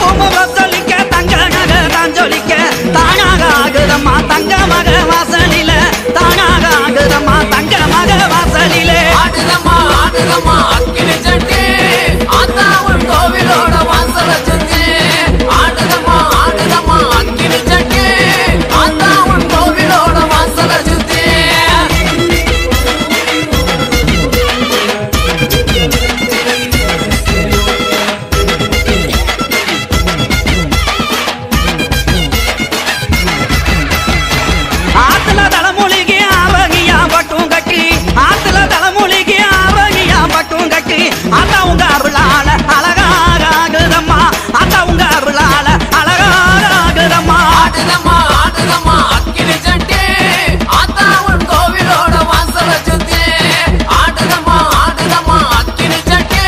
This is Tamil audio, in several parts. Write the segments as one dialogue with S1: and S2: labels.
S1: பூம வசலிக்க தங்க நக தாஞ்சொலிக்க தானாக ஆகுதம்மா தங்க மக வாசலில தானாக ஆகுதம்மா தங்க மக வாசலிலே
S2: ஆடுதம்மா ஆடுதம்மா அக்கினி சட்டி ஆத்தாவன் கோவிலோட வாசல சுத்தி ஆடுதம்மா ஆடுதம்மா அக்கினி சட்டி ஆத்தாவன் கோவிலோட வாசல சுத்தி
S1: ஆத்துல தலைமொழிக்கு ஆவகியா பட்டும் கட்டி ஆத்துல தலைமொழிக்கு ஆவகியா பட்டும் கட்டி அத்தா உங்க அருளால அழகாக ஆகுதம்மா அத்தா உங்க அருளால அழகாக ஆகுதம்மா
S2: ஆடுதம்மா ஆடுதம்மா அக்கினி சட்டி ஆத்தாவன் கோவிலோட வாசல சுத்தி ஆடுதம்மா ஆடுதம்மா அக்கினி சட்டி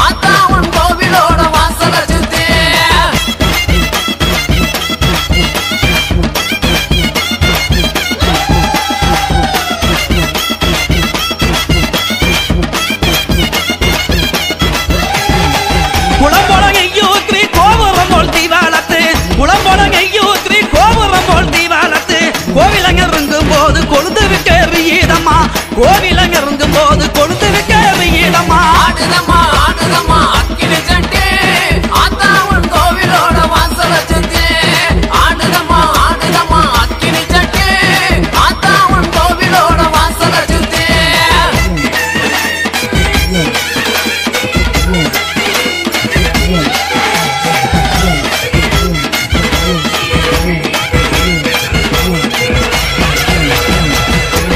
S2: ஆத்தாவன் கோவிலோட வாசல சுத்தி
S1: குளம்பொழகையூத்ரி கோபுரம் போல் தீவாளத்து குளம்பொழகையூத்ரி கோபுரம் போல் தீவாளத்து கோவிலங்க இருங்கும் போது கொழுந்து விட்டு எறியதம்மா கோவிலங்க இருங்கும் போது கொழுந்து விட்டு எறியதம்மா
S2: ஆடுதம்மா ஆடுதம்மா அக்கினி சட்டி ஆத்தாவன் கோவிலோட வாசல சுத்தி ஆடுதம்மா ஆடுதம்மா அக்கினி சட்டி ஆத்தாவன் கோவிலோட வாசல சுத்தி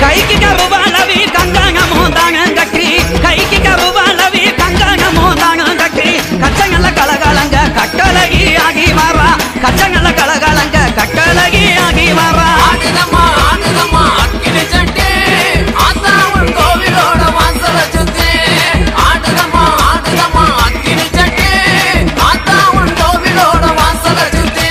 S1: கைக்கு கருவாளவி கங்கணமோ தாங்க கட்டி கைக்கு கருவாளவி கங்கணமோ தாங்க கட்டி கச்சங்கள கலகலங்க கட்டழகி ஆகி வரா கச்சங்கள கலகலங்க கட்டழகி ஆகி வரா
S2: ஆடுதம்மா ஆடுதம்மா அக்கினி சட்டி ஆத்தாவன் கோவிலோட வாசல சுத்தி ஆடுதம்மா ஆடுதம்மா அக்கினி சட்டி ஆத்தாவன் கோவிலோட வாசல சுத்தி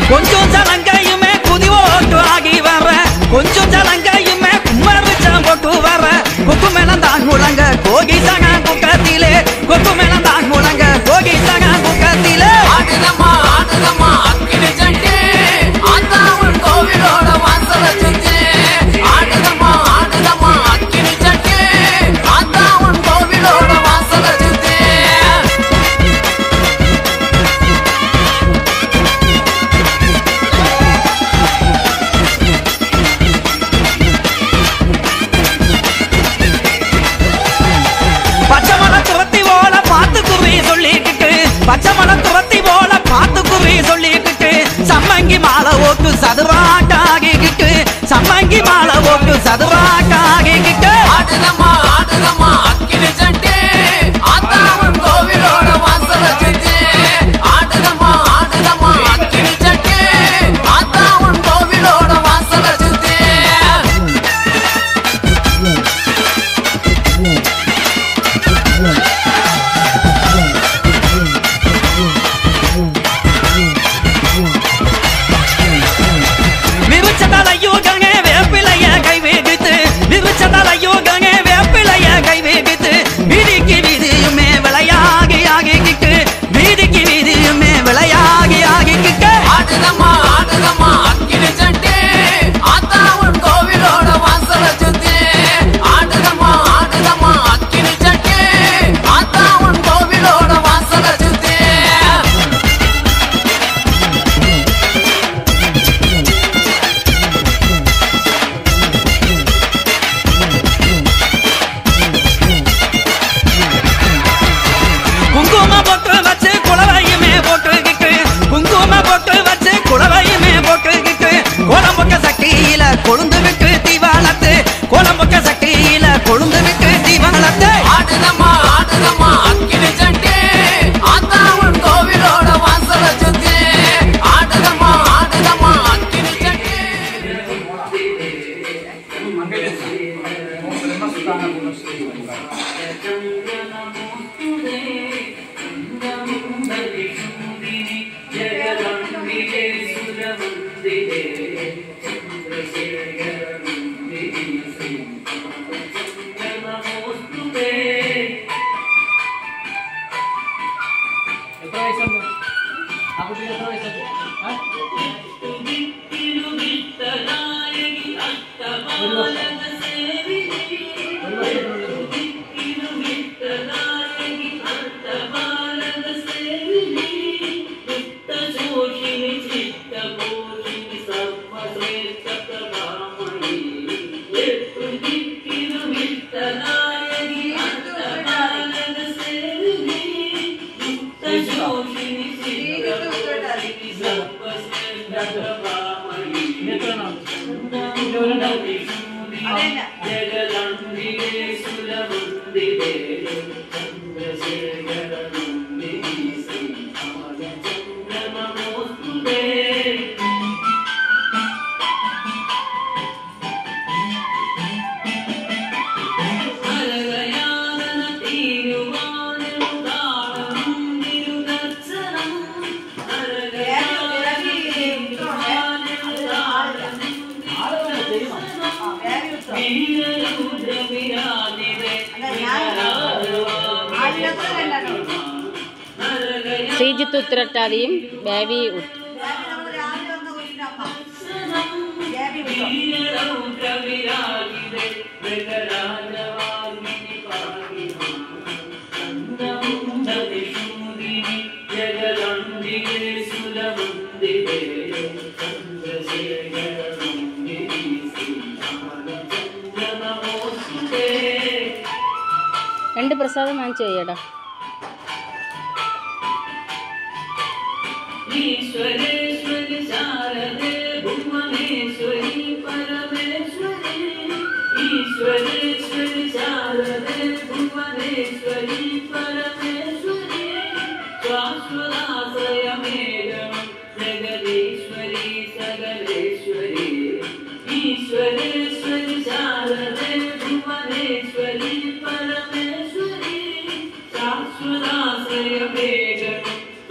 S1: கொஞ்சம் ஜலங்கையுமே குதி ஓட்டு ஆகி வர கொஞ்சம் ஜலங்கையுமே கும்மரிச்சம் போட்டு வர கொக்கு மேலந்தான் முழங்க கோகி சக குக்கத்திலே கொக்கு மேலந்தான் முழங்க கோகி சக குக்கத்திலே
S2: ஆடுதம்மா ஆடுதம்மா அக்கினி சட்டி ஆத்தாவன் கோவிலோட வாசல சுத்தி ஆடுதம்மா ஆடுதம்மா அக்கினி சட்டி ஆத்தாவன் கோவிலோட வாசல சுத்தி
S1: பச்சை மலை துரத்தி போல பார்த்து குறி சொல்லிக்கிட்டு பச்சை மலை துரத்தி போல பார்த்து குறி சொல்லிக்கிட்டு சம்மங்கி மாலை ஓட்டு சதுராட்டாகிக்கிட்டு சம்மங்கி மாலை ஓட்டு சதுராட்டாகிக்கிட்டு
S2: ஆடுதம்மா ஆடுதம்மா அக்கினி சட்டி ஆத்தாவன் கோவிலோட வாசல சுத்தி ஆடுதம்மா ஆடுதம்மா அக்கினி சட்டி ஆத்தாவன் கோவிலோட வாசல சுத்தி விருச்ச தலையூகங்க வேப்பிலைய கை வைத்து விருச்ச தலையூ
S3: ശ്രീജിത്ത് ഉത്തരട്ടാതിയും ബേബി രണ്ട് പ്രസാദം വാങ്ങിച്ചു ചെയ്യടാ.
S2: ഈശ്വരേശ്വരി ശാരദേ ഭുവനേശ്വരി പരമേശ്വരി ഈശ്വരേശ്വരി ശാരദേ ഭുവനേശ്വരി പരമേശ്വരി ശാശ്വതാശ്രയമേകം ജഗദീശ്വരി സകലേശ്വരി ഈശ്വരേശ്വരി ശാരദേ ഭുവനേശ്വരി പരമേശ്വരി ശാശ്വതാശ്രയമേകം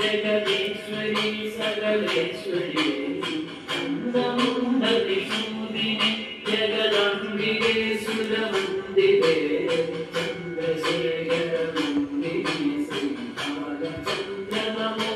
S2: ജഗദീശ്വരി സകലേശ്വരി ചന്ദ്രമുണ്ടതിശൂദിനി ജഗദംബികേ സുരമന്ദിരേ ചന്ദ്രശേഖരമന്ദിരേ ശ്രീകാലചന്ദ്രനമോ